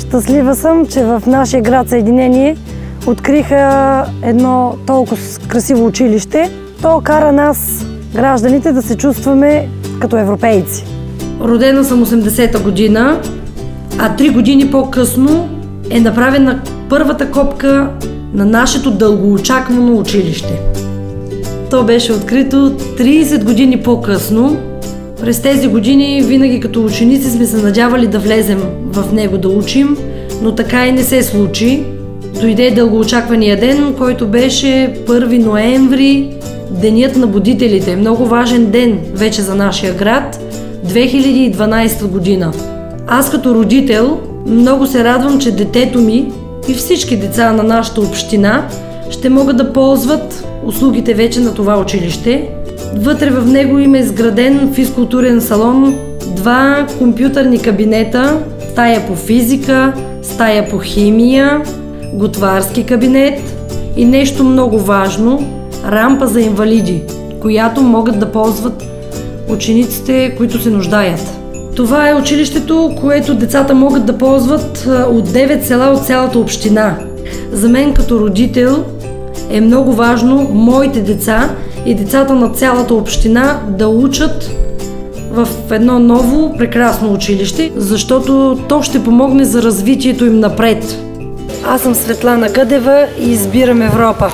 Щастлива съм, че в нашия град Съединение откриха едно толкова красиво училище. То кара нас, гражданите, да се чувстваме като европейци. Родена съм 80-та година, а 3 години по-късно е направена първата копка на нашето дългоочаквано училище. То беше открито 30 години по-късно. През тези години винаги като ученици сме се надявали да влезем в него да учим, но така и не се случи. Дойде дългоочаквания ден, който беше 1 ноември, Денят на будителите. Много важен ден вече за нашия град, 2012 година. Аз като родител много се радвам, че детето ми и всички деца на нашата община ще могат да ползват услугите вече на това училище. Вътре в него има изграден физкултурен салон, 2 компютърни кабинета, стая по физика, стая по химия, готварски кабинет и нещо много важно – рампа за инвалиди, която могат да ползват учениците, които се нуждаят. Това е училището, което децата могат да ползват от 9 села от цялата община. За мен като родител е много важно моите деца и децата на цялата община да учат в едно ново, прекрасно училище, защото то ще помогне за развитието им напред. Аз съм Светлана Гъдева и избирам Европа.